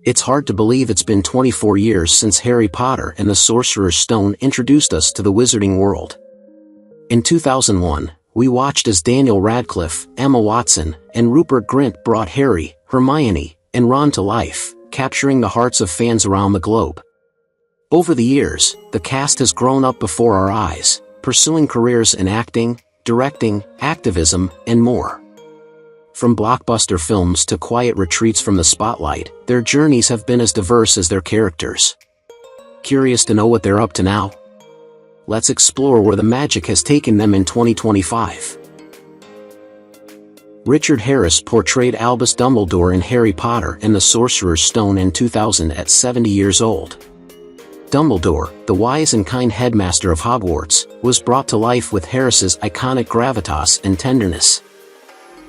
It's hard to believe it's been 24 years since Harry Potter and the Sorcerer's Stone introduced us to the wizarding world. In 2001, we watched as Daniel Radcliffe, Emma Watson, and Rupert Grint brought Harry, Hermione, and Ron to life, capturing the hearts of fans around the globe. Over the years, the cast has grown up before our eyes, pursuing careers in acting, directing, activism, and more. From blockbuster films to quiet retreats from the spotlight, their journeys have been as diverse as their characters. Curious to know what they're up to now? Let's explore where the magic has taken them in 2025. Richard Harris portrayed Albus Dumbledore in Harry Potter and the Sorcerer's Stone in 2000 at 70 years old. Dumbledore, the wise and kind headmaster of Hogwarts, was brought to life with Harris's iconic gravitas and tenderness.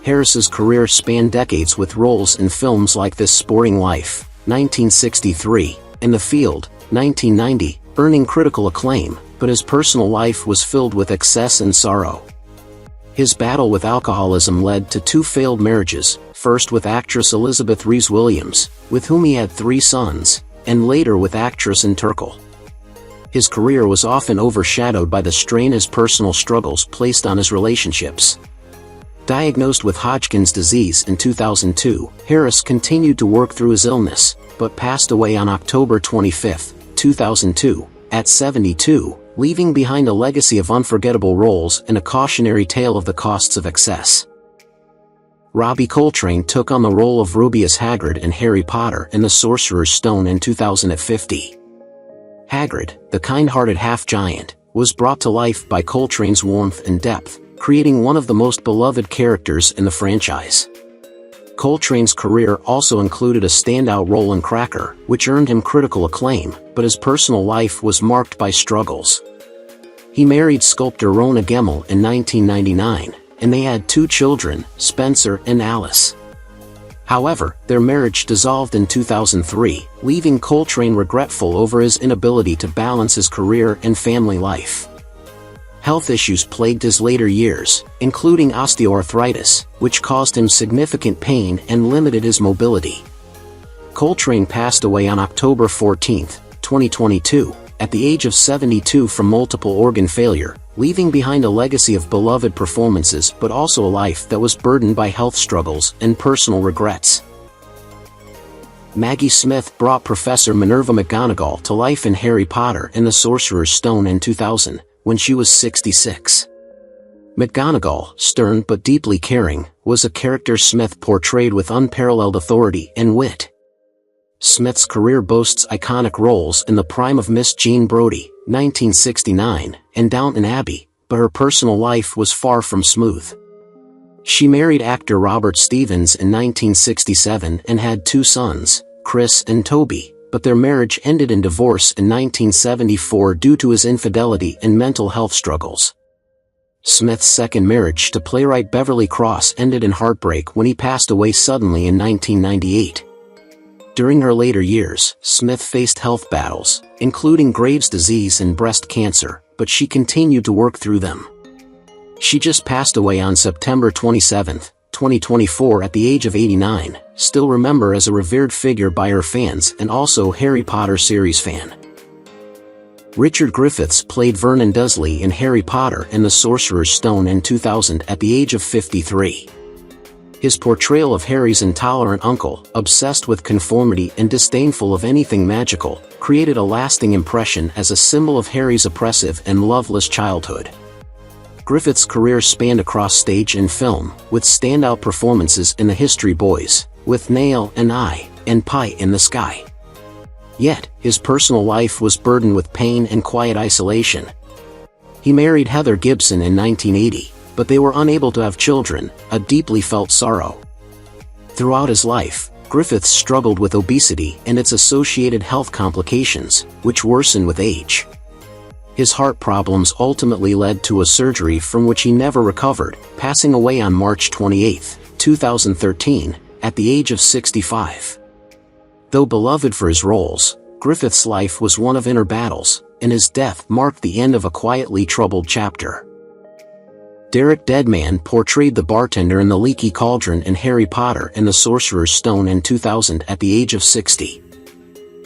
Harris's career spanned decades with roles in films like This Sporting Life, 1963, and The Field, 1990, earning critical acclaim, but his personal life was filled with excess and sorrow. His battle with alcoholism led to 2 failed marriages, first with actress Elizabeth Rees-Williams, with whom he had 3 sons, and later with actress Anne Turkel. His career was often overshadowed by the strain his personal struggles placed on his relationships. Diagnosed with Hodgkin's disease in 2002, Harris continued to work through his illness, but passed away on October 25, 2002, at 72, leaving behind a legacy of unforgettable roles and a cautionary tale of the costs of excess. Robbie Coltrane took on the role of Rubeus Hagrid in Harry Potter and the Sorcerer's Stone in 2050. Hagrid, the kind-hearted half-giant, was brought to life by Coltrane's warmth and depth, creating one of the most beloved characters in the franchise. Coltrane's career also included a standout role in Cracker, which earned him critical acclaim, but his personal life was marked by struggles. He married sculptor Rona Gemmell in 1999, and they had 2 children, Spencer and Alice. However, their marriage dissolved in 2003, leaving Coltrane regretful over his inability to balance his career and family life. Health issues plagued his later years, including osteoarthritis, which caused him significant pain and limited his mobility. Coltrane passed away on October 14, 2022, at the age of 72 from multiple organ failure, leaving behind a legacy of beloved performances but also a life that was burdened by health struggles and personal regrets. Maggie Smith brought Professor Minerva McGonagall to life in Harry Potter and the Sorcerer's Stone in 2000, when she was 66. McGonagall, stern but deeply caring, was a character Smith portrayed with unparalleled authority and wit. Smith's career boasts iconic roles in the prime of Miss Jean Brodie, 1969, and Downton Abbey, but her personal life was far from smooth. She married actor Robert Stevens in 1967 and had 2 sons, Chris and Toby, but their marriage ended in divorce in 1974 due to his infidelity and mental health struggles. Smith's second marriage to playwright Beverly Cross ended in heartbreak when he passed away suddenly in 1998. During her later years, Smith faced health battles, including Graves' disease and breast cancer, but she continued to work through them. She just passed away on September 27, 2024 at the age of 89, still remembered as a revered figure by her fans and also Harry Potter series fan. Richard Griffiths played Vernon Dursley in Harry Potter and the Sorcerer's Stone in 2000 at the age of 53. His portrayal of Harry's intolerant uncle, obsessed with conformity and disdainful of anything magical, created a lasting impression as a symbol of Harry's oppressive and loveless childhood. Griffiths' career spanned across stage and film, with standout performances in The History Boys, With Nail and I, and Pie in the Sky. Yet, his personal life was burdened with pain and quiet isolation. He married Heather Gibson in 1980, but they were unable to have children, a deeply felt sorrow. Throughout his life, Griffiths struggled with obesity and its associated health complications, which worsened with age. His heart problems ultimately led to a surgery from which he never recovered, passing away on March 28, 2013, at the age of 65. Though beloved for his roles, Griffiths' life was one of inner battles, and his death marked the end of a quietly troubled chapter. Derek Deadman portrayed the bartender in The Leaky Cauldron in Harry Potter and the Sorcerer's Stone in 2000 at the age of 60.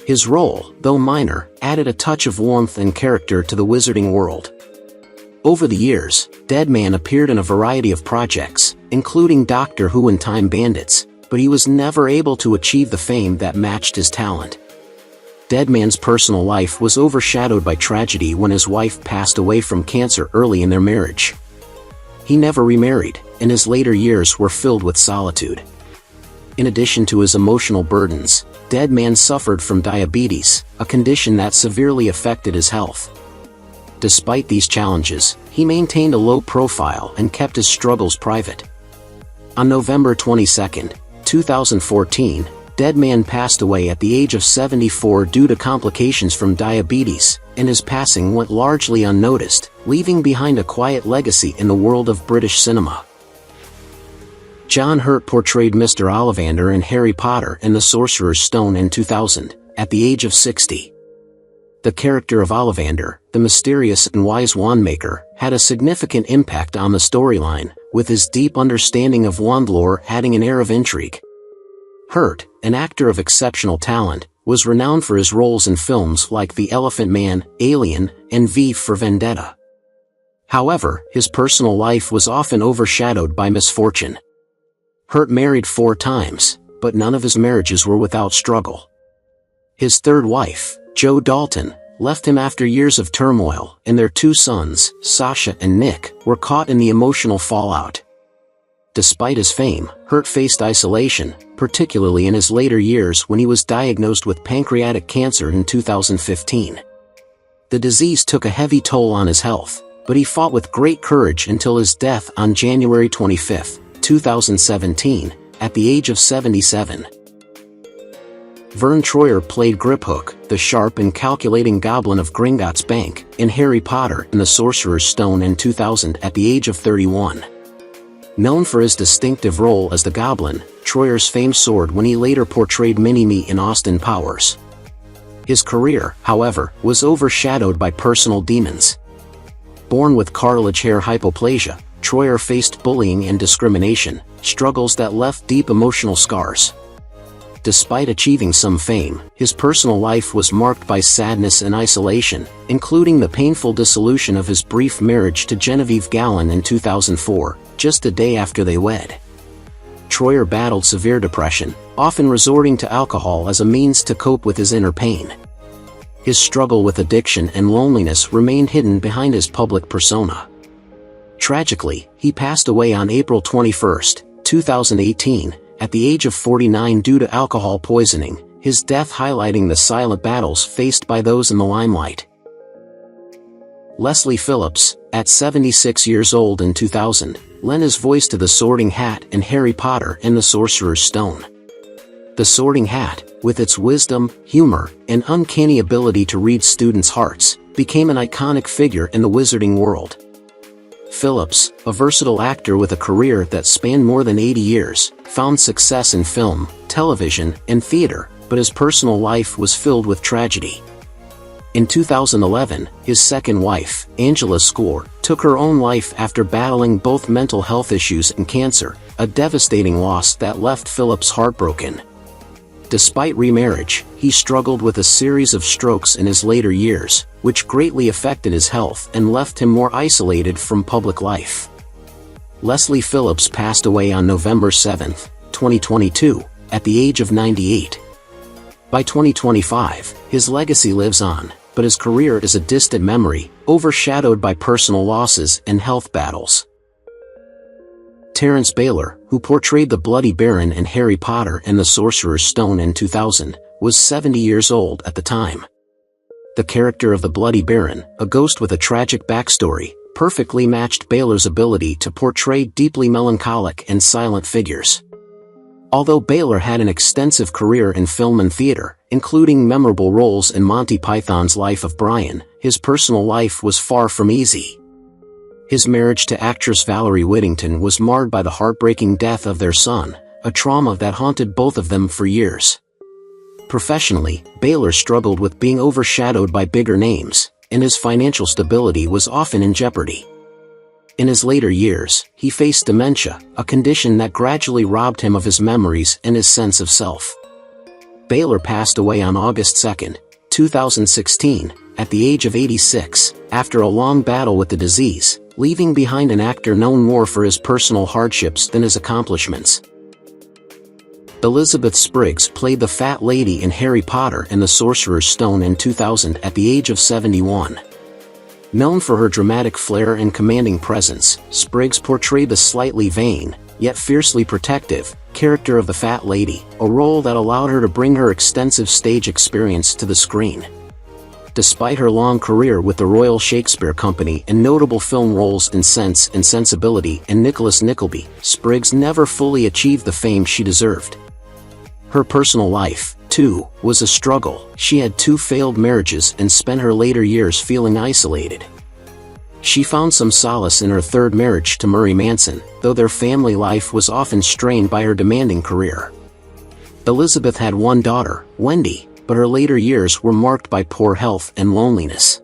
His role, though minor, added a touch of warmth and character to the wizarding world. Over the years, Deadman appeared in a variety of projects, including Doctor Who and Time Bandits, but he was never able to achieve the fame that matched his talent. Deadman's personal life was overshadowed by tragedy when his wife passed away from cancer early in their marriage. He never remarried, and his later years were filled with solitude. In addition to his emotional burdens, Deadman suffered from diabetes, a condition that severely affected his health. Despite these challenges, he maintained a low profile and kept his struggles private. On November 22, 2014, Deadman passed away at the age of 74 due to complications from diabetes, and his passing went largely unnoticed, leaving behind a quiet legacy in the world of British cinema. John Hurt portrayed Mr. Ollivander in Harry Potter and the Sorcerer's Stone in 2000, at the age of 60. The character of Ollivander, the mysterious and wise wandmaker, had a significant impact on the storyline, with his deep understanding of wand lore adding an air of intrigue. Hurt, an actor of exceptional talent, was renowned for his roles in films like The Elephant Man, Alien, and V for Vendetta. However, his personal life was often overshadowed by misfortune. Hurt married 4 times, but none of his marriages were without struggle. His third wife, Jo Dalton, left him after years of turmoil, and their 2 sons, Sasha and Nick, were caught in the emotional fallout. Despite his fame, Hurt faced isolation, particularly in his later years when he was diagnosed with pancreatic cancer in 2015. The disease took a heavy toll on his health, but he fought with great courage until his death on January 25, 2017, at the age of 77. Vern Troyer played Griphook, the sharp and calculating goblin of Gringotts Bank, in Harry Potter and the Sorcerer's Stone in 2000 at the age of 31. Known for his distinctive role as the Goblin, Troyer's fame soared when he later portrayed Mini-Me in Austin Powers. His career, however, was overshadowed by personal demons. Born with cartilage hair hypoplasia, Troyer faced bullying and discrimination, struggles that left deep emotional scars. Despite achieving some fame, his personal life was marked by sadness and isolation, including the painful dissolution of his brief marriage to Genevieve Gallen in 2004, just a day after they wed. Troyer battled severe depression, often resorting to alcohol as a means to cope with his inner pain. His struggle with addiction and loneliness remained hidden behind his public persona. Tragically, he passed away on April 21, 2018, at the age of 49 due to alcohol poisoning, his death highlighting the silent battles faced by those in the limelight. Leslie Phillips, at 76 years old in 2000, lent his voice to the Sorting Hat in Harry Potter and the Sorcerer's Stone. The Sorting Hat, with its wisdom, humor, and uncanny ability to read students' hearts, became an iconic figure in the wizarding world. Phillips, a versatile actor with a career that spanned more than 80 years, found success in film, television, and theater, but his personal life was filled with tragedy. In 2011, his second wife, Angela Score, took her own life after battling both mental health issues and cancer, a devastating loss that left Phillips heartbroken. Despite remarriage, he struggled with a series of strokes in his later years, which greatly affected his health and left him more isolated from public life. Leslie Phillips passed away on November 7, 2022, at the age of 98. By 2025, his legacy lives on, but his career is a distant memory, overshadowed by personal losses and health battles. Terrence Baylor, who portrayed the Bloody Baron in Harry Potter and the Sorcerer's Stone in 2000, was 70 years old at the time. The character of the Bloody Baron, a ghost with a tragic backstory, perfectly matched Baylor's ability to portray deeply melancholic and silent figures. Although Baylor had an extensive career in film and theater, including memorable roles in Monty Python's Life of Brian, his personal life was far from easy. His marriage to actress Valerie Whittington was marred by the heartbreaking death of their son, a trauma that haunted both of them for years. Professionally, Baylor struggled with being overshadowed by bigger names, and his financial stability was often in jeopardy. In his later years, he faced dementia, a condition that gradually robbed him of his memories and his sense of self. Baylor passed away on August 2, 2016, at the age of 86, after a long battle with the disease, leaving behind an actor known more for his personal hardships than his accomplishments. Elizabeth Spriggs played the Fat Lady in Harry Potter and the Sorcerer's Stone in 2000 at the age of 71. Known for her dramatic flair and commanding presence, Spriggs portrayed the slightly vain, yet fiercely protective, character of the Fat Lady, a role that allowed her to bring her extensive stage experience to the screen. Despite her long career with the Royal Shakespeare Company and notable film roles in Sense and Sensibility and Nicholas Nickleby, Spriggs never fully achieved the fame she deserved. Her personal life, too, was a struggle. She had 2 failed marriages and spent her later years feeling isolated. She found some solace in her 3rd marriage to Murray Manson, though their family life was often strained by her demanding career. Elizabeth had 1 daughter, Wendy, but her later years were marked by poor health and loneliness.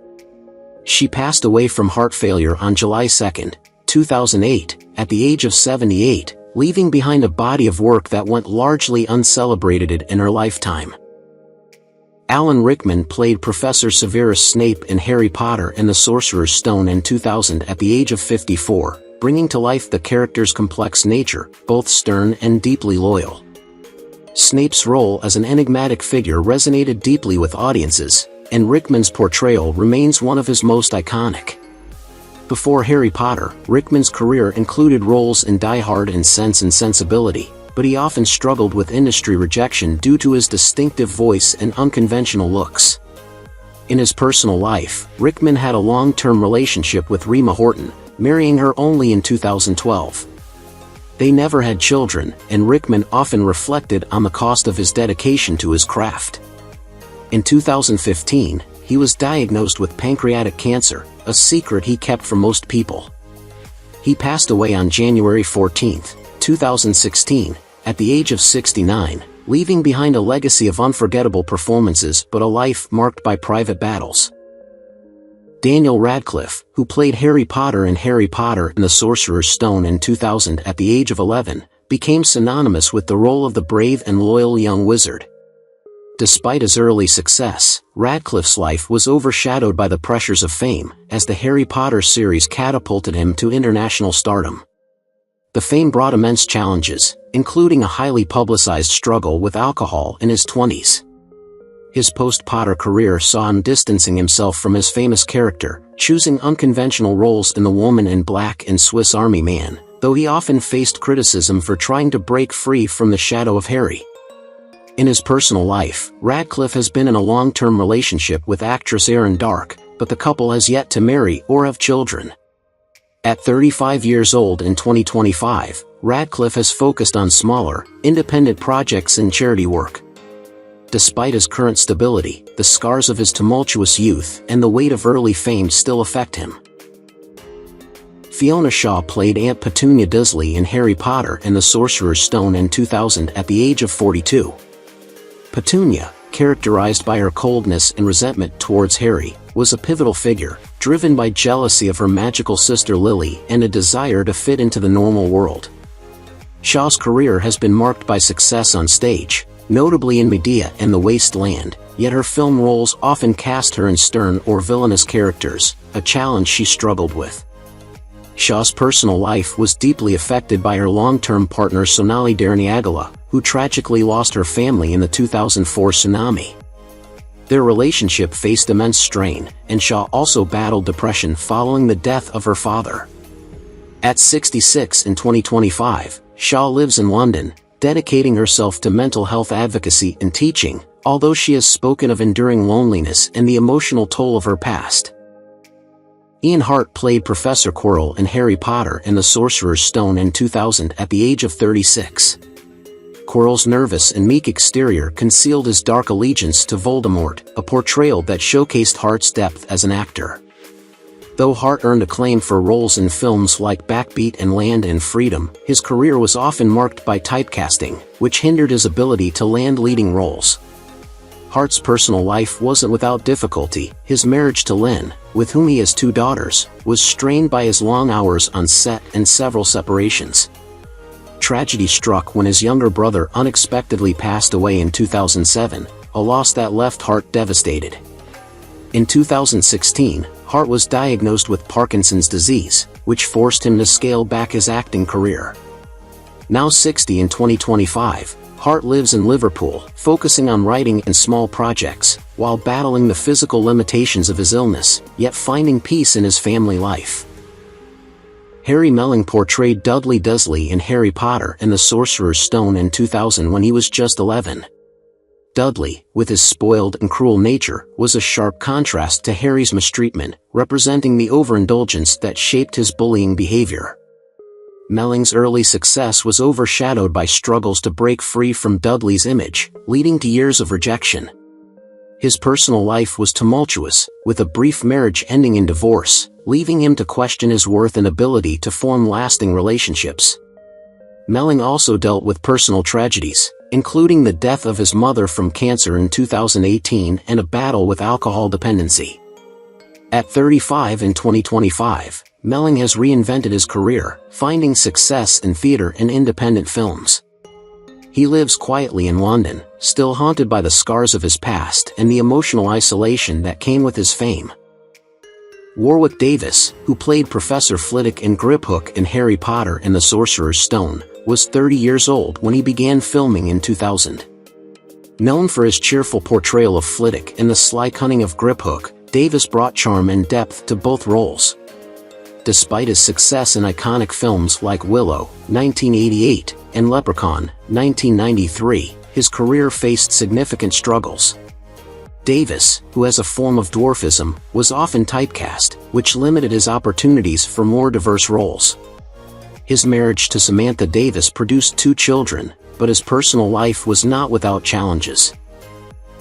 She passed away from heart failure on July 2, 2008, at the age of 78, leaving behind a body of work that went largely uncelebrated in her lifetime. Alan Rickman played Professor Severus Snape in Harry Potter and the Sorcerer's Stone in 2000 at the age of 54, bringing to life the character's complex nature, both stern and deeply loyal. Snape's role as an enigmatic figure resonated deeply with audiences, and Rickman's portrayal remains one of his most iconic. Before Harry Potter, Rickman's career included roles in Die Hard and Sense and Sensibility, but he often struggled with industry rejection due to his distinctive voice and unconventional looks. In his personal life, Rickman had a long-term relationship with Rima Horton, marrying her only in 2012. They never had children, and Rickman often reflected on the cost of his dedication to his craft. In 2015, he was diagnosed with pancreatic cancer, a secret he kept from most people. He passed away on January 14, 2016, at the age of 69, leaving behind a legacy of unforgettable performances but a life marked by private battles. Daniel Radcliffe, who played Harry Potter in Harry Potter and the Sorcerer's Stone in 2000 at the age of 11, became synonymous with the role of the brave and loyal young wizard. Despite his early success, Radcliffe's life was overshadowed by the pressures of fame, as the Harry Potter series catapulted him to international stardom. The fame brought immense challenges, including a highly publicized struggle with alcohol in his 20s. His post-Potter career saw him distancing himself from his famous character, choosing unconventional roles in The Woman in Black and Swiss Army Man, though he often faced criticism for trying to break free from the shadow of Harry. In his personal life, Radcliffe has been in a long-term relationship with actress Erin Darke, but the couple has yet to marry or have children. At 35 years old in 2025, Radcliffe has focused on smaller, independent projects and charity work. Despite his current stability, the scars of his tumultuous youth and the weight of early fame still affect him. Fiona Shaw played Aunt Petunia Dursley in Harry Potter and the Sorcerer's Stone in 2000 at the age of 42. Petunia, characterized by her coldness and resentment towards Harry, was a pivotal figure, driven by jealousy of her magical sister Lily and a desire to fit into the normal world. Shaw's career has been marked by success on stage, notably in Medea and The Waste Land, yet her film roles often cast her in stern or villainous characters, a challenge she struggled with. Shaw's personal life was deeply affected by her long-term partner Sonali Darniagala, who tragically lost her family in the 2004 tsunami. Their relationship faced immense strain, and Shaw also battled depression following the death of her father. At 66 in 2025, Shaw lives in London, dedicating herself to mental health advocacy and teaching, although she has spoken of enduring loneliness and the emotional toll of her past. Ian Hart played Professor Quirrell in Harry Potter and the Sorcerer's Stone in 2000 at the age of 36. Quirrell's nervous and meek exterior concealed his dark allegiance to Voldemort, a portrayal that showcased Hart's depth as an actor. Though Hart earned acclaim for roles in films like Backbeat and Land and Freedom, his career was often marked by typecasting, which hindered his ability to land leading roles. Hart's personal life wasn't without difficulty. His marriage to Lynn, with whom he has 2 daughters, was strained by his long hours on set and several separations. tragedy struck when his younger brother unexpectedly passed away in 2007, a loss that left Hart devastated. In 2016, Hart was diagnosed with Parkinson's disease, which forced him to scale back his acting career. Now 60 in 2025, Hart lives in Liverpool, focusing on writing and small projects, while battling the physical limitations of his illness, yet finding peace in his family life. Harry Melling portrayed Dudley Dursley in Harry Potter and the Sorcerer's Stone in 2000 when he was just 11. Dudley, with his spoiled and cruel nature, was a sharp contrast to Harry's mistreatment, representing the overindulgence that shaped his bullying behavior. Melling's early success was overshadowed by struggles to break free from Dudley's image, leading to years of rejection. His personal life was tumultuous, with a brief marriage ending in divorce, leaving him to question his worth and ability to form lasting relationships. Melling also dealt with personal tragedies, including the death of his mother from cancer in 2018 and a battle with alcohol dependency. At 35 in 2025, Melling has reinvented his career, finding success in theater and independent films. He lives quietly in London, still haunted by the scars of his past and the emotional isolation that came with his fame. Warwick Davis, who played Professor Flitwick in Griphook in Harry Potter and the Sorcerer's Stone, was 30 years old when he began filming in 2000. Known for his cheerful portrayal of Flitwick and the sly cunning of Griphook, Davis brought charm and depth to both roles. Despite his success in iconic films like Willow, 1988, and Leprechaun, 1993, his career faced significant struggles. Davis, who has a form of dwarfism, was often typecast, which limited his opportunities for more diverse roles. His marriage to Samantha Davis produced 2 children, but his personal life was not without challenges.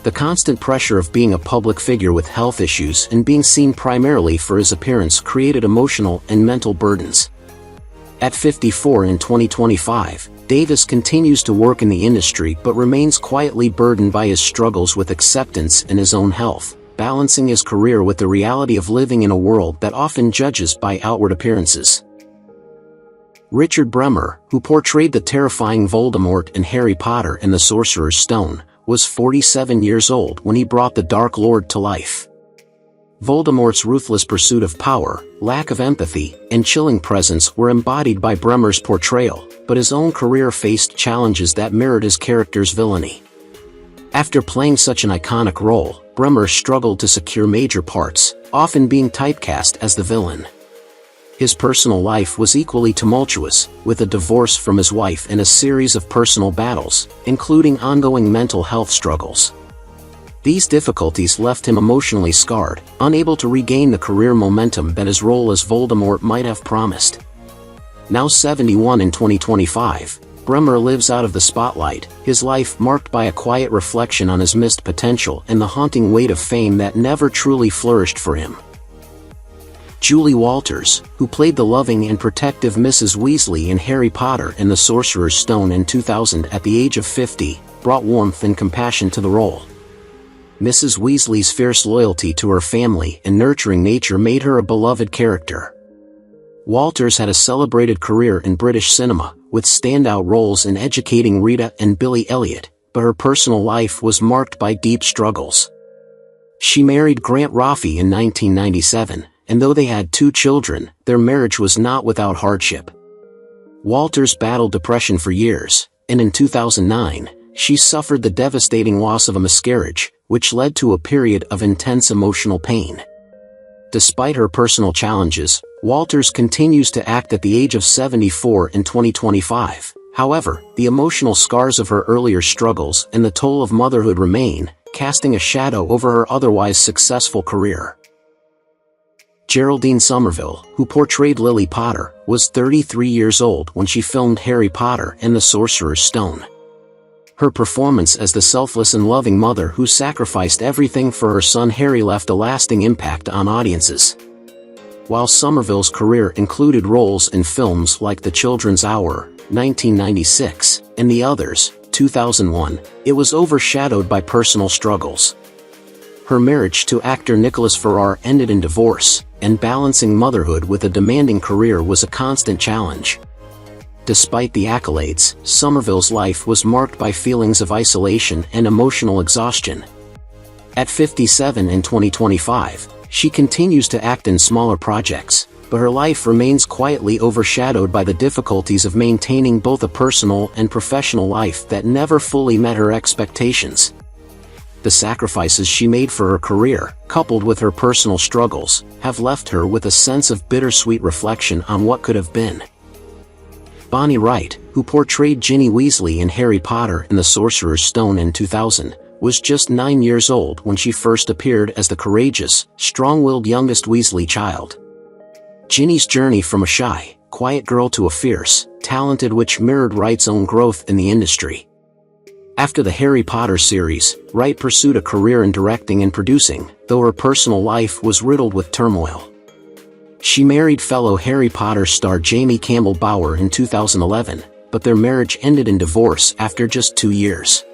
The constant pressure of being a public figure with health issues and being seen primarily for his appearance created emotional and mental burdens. At 54 in 2025, Davis continues to work in the industry but remains quietly burdened by his struggles with acceptance and his own health, balancing his career with the reality of living in a world that often judges by outward appearances. Richard Bremer, who portrayed the terrifying Voldemort in Harry Potter and the Sorcerer's Stone, was 47 years old when he brought the Dark Lord to life. Voldemort's ruthless pursuit of power, lack of empathy, and chilling presence were embodied by Bremer's portrayal, but his own career faced challenges that mirrored his character's villainy. After playing such an iconic role, Bremer struggled to secure major parts, often being typecast as the villain. His personal life was equally tumultuous, with a divorce from his wife and a series of personal battles, including ongoing mental health struggles. These difficulties left him emotionally scarred, unable to regain the career momentum that his role as Voldemort might have promised. Now 71 in 2025, Bremer lives out of the spotlight, his life marked by a quiet reflection on his missed potential and the haunting weight of fame that never truly flourished for him. Julie Walters, who played the loving and protective Mrs. Weasley in Harry Potter and the Sorcerer's Stone in 2000 at the age of 50, brought warmth and compassion to the role. Mrs. Weasley's fierce loyalty to her family and nurturing nature made her a beloved character. Walters had a celebrated career in British cinema, with standout roles in Educating Rita and Billy Elliot, but her personal life was marked by deep struggles. She married Grant Roffey in 1997, and though they had 2 children, their marriage was not without hardship. Walters battled depression for years, and in 2009, she suffered the devastating loss of a miscarriage, which led to a period of intense emotional pain. Despite her personal challenges, Walters continues to act at the age of 74 in 2025. However, the emotional scars of her earlier struggles and the toll of motherhood remain, casting a shadow over her otherwise successful career. Geraldine Somerville, who portrayed Lily Potter, was 33 years old when she filmed Harry Potter and the Sorcerer's Stone. Her performance as the selfless and loving mother who sacrificed everything for her son Harry left a lasting impact on audiences. While Somerville's career included roles in films like The Children's Hour, 1996, and The Others, 2001, it was overshadowed by personal struggles. Her marriage to actor Nicholas Ferrar ended in divorce, and balancing motherhood with a demanding career was a constant challenge. Despite the accolades, Somerville's life was marked by feelings of isolation and emotional exhaustion. At 57 in 2025, she continues to act in smaller projects, but her life remains quietly overshadowed by the difficulties of maintaining both a personal and professional life that never fully met her expectations. The sacrifices she made for her career, coupled with her personal struggles, have left her with a sense of bittersweet reflection on what could have been. Bonnie Wright, who portrayed Ginny Weasley in Harry Potter and the Sorcerer's Stone in 2000, was just 9 years old when she first appeared as the courageous, strong-willed youngest Weasley child. Ginny's journey from a shy, quiet girl to a fierce, talented witch mirrored Wright's own growth in the industry. After the Harry Potter series, Wright pursued a career in directing and producing, though her personal life was riddled with turmoil. She married fellow Harry Potter star Jamie Campbell Bower in 2011, but their marriage ended in divorce after just 2 years.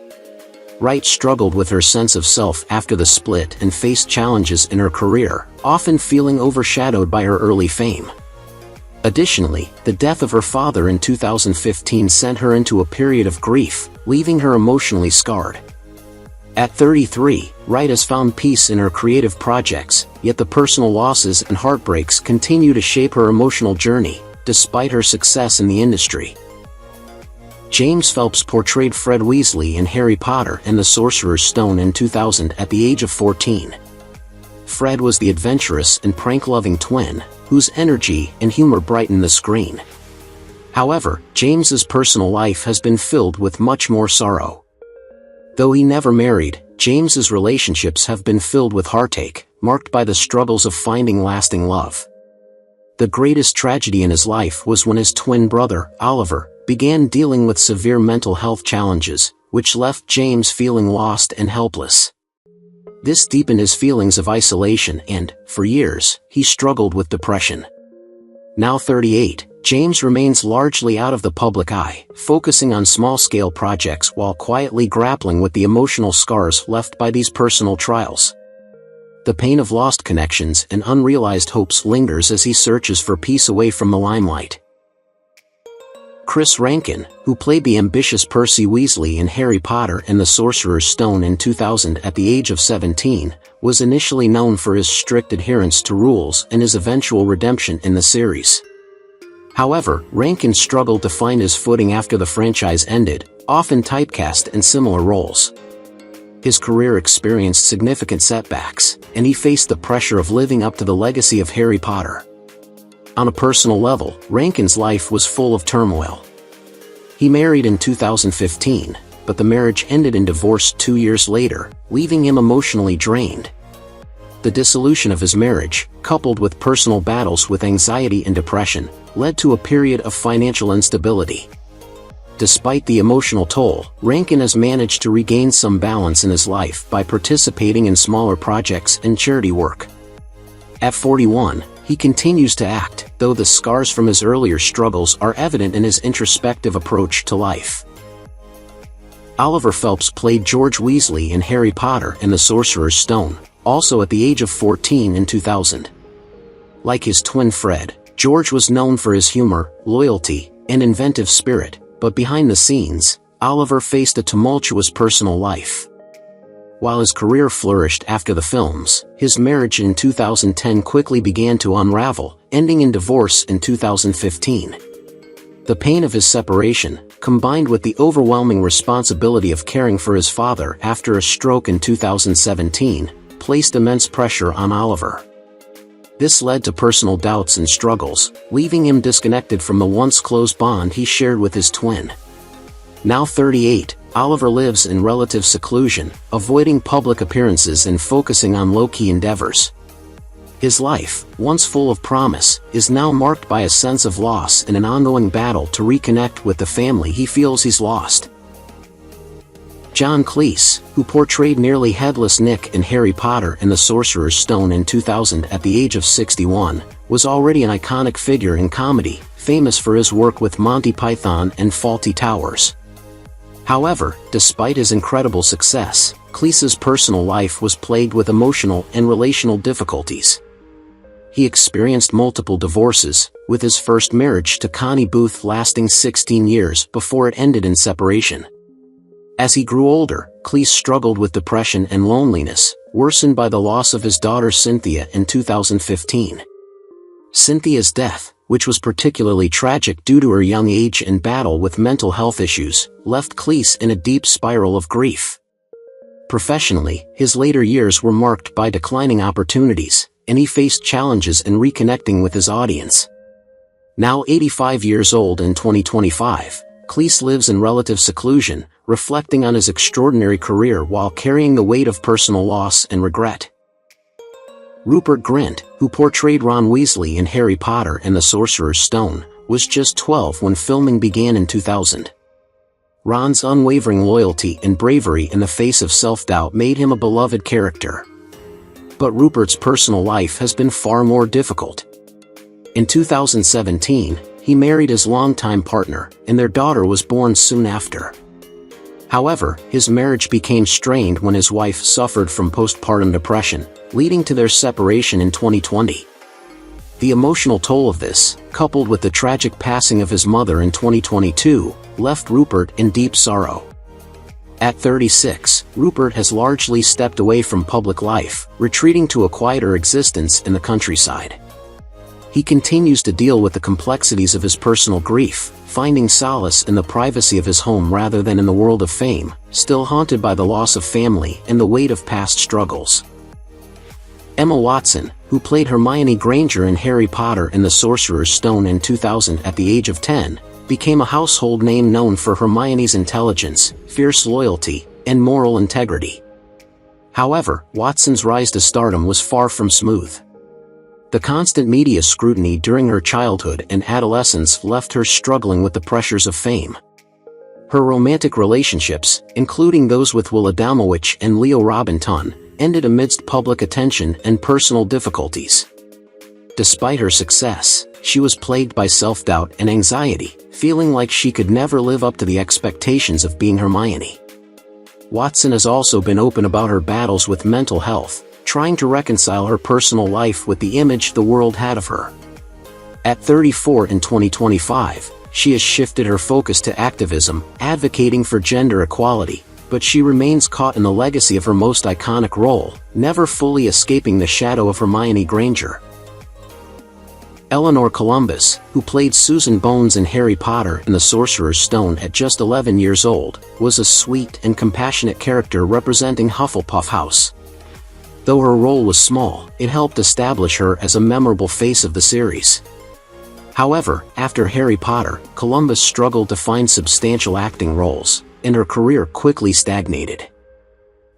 Wright struggled with her sense of self after the split and faced challenges in her career, often feeling overshadowed by her early fame. Additionally, the death of her father in 2015 sent her into a period of grief, leaving her emotionally scarred. At 33, Wright has found peace in her creative projects, yet the personal losses and heartbreaks continue to shape her emotional journey, despite her success in the industry. James Phelps portrayed Fred Weasley in Harry Potter and the Sorcerer's Stone in 2000 at the age of 14. Fred was the adventurous and prank-loving twin, whose energy and humor brightened the screen. However, James's personal life has been filled with much more sorrow. Though he never married, James's relationships have been filled with heartache, marked by the struggles of finding lasting love. The greatest tragedy in his life was when his twin brother, Oliver, began dealing with severe mental health challenges, which left James feeling lost and helpless. This deepened his feelings of isolation and, for years, he struggled with depression. Now 38, James remains largely out of the public eye, focusing on small-scale projects while quietly grappling with the emotional scars left by these personal trials. The pain of lost connections and unrealized hopes lingers as he searches for peace away from the limelight. Chris Ranken, who played the ambitious Percy Weasley in Harry Potter and the Sorcerer's Stone in 2000 at the age of 17, was initially known for his strict adherence to rules and his eventual redemption in the series. However, Ranken struggled to find his footing after the franchise ended, often typecast in similar roles. His career experienced significant setbacks, and he faced the pressure of living up to the legacy of Harry Potter. On a personal level, Ranken's life was full of turmoil. He married in 2015, but the marriage ended in divorce 2 years later, leaving him emotionally drained. The dissolution of his marriage, coupled with personal battles with anxiety and depression, led to a period of financial instability. Despite the emotional toll, Ranken has managed to regain some balance in his life by participating in smaller projects and charity work. At 41, he continues to act, though the scars from his earlier struggles are evident in his introspective approach to life. Oliver Phelps played George Weasley in Harry Potter and the Sorcerer's Stone, also at the age of 14 in 2000. Like his twin Fred, George was known for his humor, loyalty, and inventive spirit, but behind the scenes, Oliver faced a tumultuous personal life. While his career flourished after the films, his marriage in 2010 quickly began to unravel, ending in divorce in 2015. The pain of his separation, combined with the overwhelming responsibility of caring for his father after a stroke in 2017, placed immense pressure on Oliver. This led to personal doubts and struggles, leaving him disconnected from the once close bond he shared with his twin. Now 38, Oliver lives in relative seclusion, avoiding public appearances and focusing on low-key endeavors. His life, once full of promise, is now marked by a sense of loss and an ongoing battle to reconnect with the family he feels he's lost. John Cleese, who portrayed nearly headless Nick in Harry Potter and the Sorcerer's Stone in 2000 at the age of 61, was already an iconic figure in comedy, famous for his work with Monty Python and Fawlty Towers. However, despite his incredible success, Cleese's personal life was plagued with emotional and relational difficulties. He experienced multiple divorces, with his first marriage to Connie Booth lasting 16 years before it ended in separation. As he grew older, Cleese struggled with depression and loneliness, worsened by the loss of his daughter Cynthia in 2015. Cynthia's death, which was particularly tragic due to her young age and battle with mental health issues, left Cleese in a deep spiral of grief. Professionally, his later years were marked by declining opportunities, and he faced challenges in reconnecting with his audience. Now 85 years old in 2025, Cleese lives in relative seclusion, reflecting on his extraordinary career while carrying the weight of personal loss and regret. Rupert Grint, who portrayed Ron Weasley in Harry Potter and the Sorcerer's Stone, was just 12 when filming began in 2000. Ron's unwavering loyalty and bravery in the face of self-doubt made him a beloved character. But Rupert's personal life has been far more difficult. In 2017, he married his longtime partner, and their daughter was born soon after. However, his marriage became strained when his wife suffered from postpartum depression, leading to their separation in 2020. The emotional toll of this, coupled with the tragic passing of his mother in 2022, left Rupert in deep sorrow. At 36, Rupert has largely stepped away from public life, retreating to a quieter existence in the countryside. He continues to deal with the complexities of his personal grief, finding solace in the privacy of his home rather than in the world of fame, still haunted by the loss of family and the weight of past struggles. Emma Watson, who played Hermione Granger in Harry Potter and the Sorcerer's Stone in 2000 at the age of 10, became a household name known for Hermione's intelligence, fierce loyalty, and moral integrity. However, Watson's rise to stardom was far from smooth. The constant media scrutiny during her childhood and adolescence left her struggling with the pressures of fame. Her romantic relationships, including those with Will Adamowicz and Leo Robinson, ended amidst public attention and personal difficulties. Despite her success, she was plagued by self-doubt and anxiety, feeling like she could never live up to the expectations of being Hermione. Watson has also been open about her battles with mental health, trying to reconcile her personal life with the image the world had of her. At 34 in 2025, she has shifted her focus to activism, advocating for gender equality, but she remains caught in the legacy of her most iconic role, never fully escaping the shadow of Hermione Granger. Eleanor Columbus, who played Susan Bones in Harry Potter and the Sorcerer's Stone at just 11 years old, was a sweet and compassionate character representing Hufflepuff House. Though her role was small, it helped establish her as a memorable face of the series. However, after Harry Potter, Columbus struggled to find substantial acting roles, and her career quickly stagnated.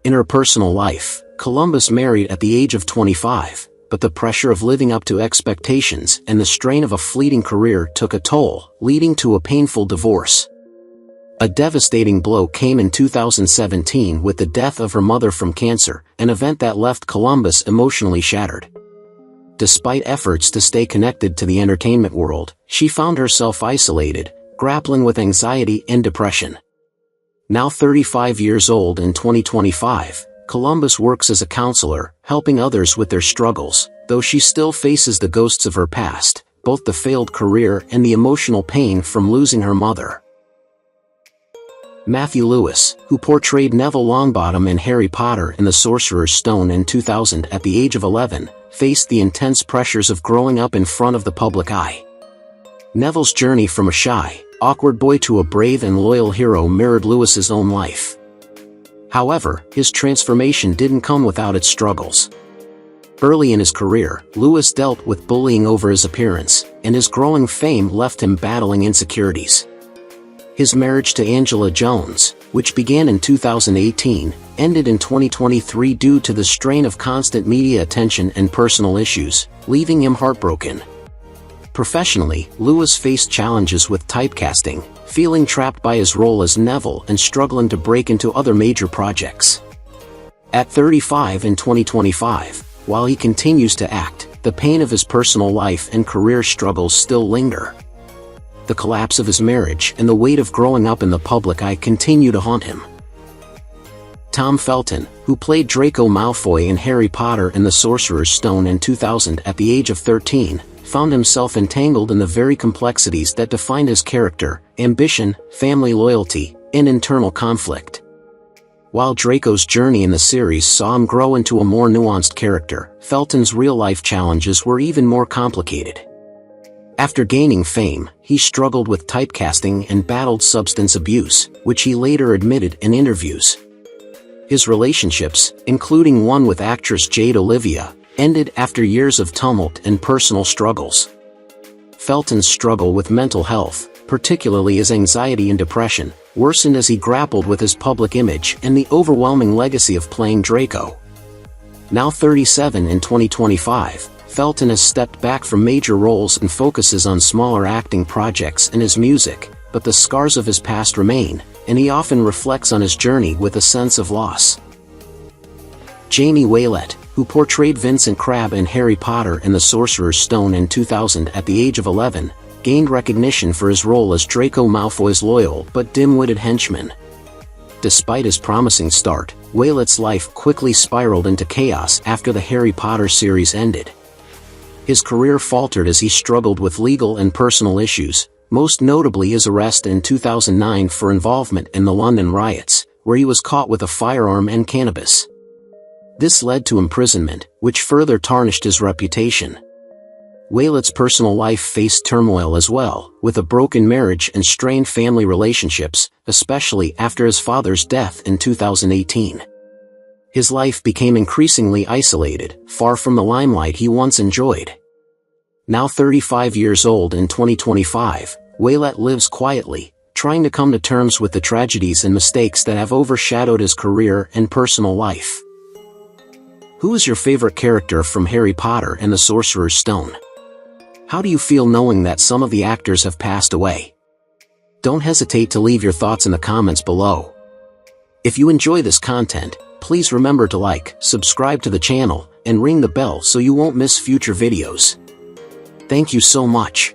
In her personal life, Columbus married at the age of 25, but the pressure of living up to expectations and the strain of a fleeting career took a toll, leading to a painful divorce. A devastating blow came in 2017 with the death of her mother from cancer, an event that left Columbus emotionally shattered. Despite efforts to stay connected to the entertainment world, she found herself isolated, grappling with anxiety and depression. Now 35 years old in 2025, Columbus works as a counselor, helping others with their struggles, though she still faces the ghosts of her past, both the failed career and the emotional pain from losing her mother. Matthew Lewis, who portrayed Neville Longbottom in Harry Potter and the Sorcerer's Stone in 2000 at the age of 11, faced the intense pressures of growing up in front of the public eye. Neville's journey from a shy, awkward boy to a brave and loyal hero mirrored Lewis's own life. However, his transformation didn't come without its struggles. Early in his career, Lewis dealt with bullying over his appearance, and his growing fame left him battling insecurities. His marriage to Angela Jones, which began in 2018, ended in 2023 due to the strain of constant media attention and personal issues, leaving him heartbroken. Professionally, Lewis faced challenges with typecasting, feeling trapped by his role as Neville and struggling to break into other major projects. At 35 in 2025, while he continues to act, the pain of his personal life and career struggles still linger. The collapse of his marriage and the weight of growing up in the public eye continue to haunt him. Tom Felton, who played Draco Malfoy in Harry Potter and the Sorcerer's Stone in 2000 at the age of 13, found himself entangled in the very complexities that defined his character: ambition, family loyalty, and internal conflict. While Draco's journey in the series saw him grow into a more nuanced character, Felton's real-life challenges were even more complicated. After gaining fame, he struggled with typecasting and battled substance abuse, which he later admitted in interviews. His relationships, including one with actress Jade Olivia, ended after years of tumult and personal struggles. Felton's struggle with mental health, particularly his anxiety and depression, worsened as he grappled with his public image and the overwhelming legacy of playing Draco. Now 37 in 2025, Felton has stepped back from major roles and focuses on smaller acting projects and his music, but the scars of his past remain, and he often reflects on his journey with a sense of loss. Jamie Waylett, who portrayed Vincent Crabbe in Harry Potter and the Sorcerer's Stone in 2000 at the age of 11, gained recognition for his role as Draco Malfoy's loyal but dim-witted henchman. Despite his promising start, Waylett's life quickly spiraled into chaos after the Harry Potter series ended. His career faltered as he struggled with legal and personal issues, most notably his arrest in 2009 for involvement in the London riots, where he was caught with a firearm and cannabis. This led to imprisonment, which further tarnished his reputation. Waylett's personal life faced turmoil as well, with a broken marriage and strained family relationships, especially after his father's death in 2018. His life became increasingly isolated, far from the limelight he once enjoyed. Now 35 years old in 2025, Waylett lives quietly, trying to come to terms with the tragedies and mistakes that have overshadowed his career and personal life. Who is your favorite character from Harry Potter and the Sorcerer's Stone? How do you feel knowing that some of the actors have passed away? Don't hesitate to leave your thoughts in the comments below. If you enjoy this content, please remember to like, subscribe to the channel, and ring the bell so you won't miss future videos. Thank you so much.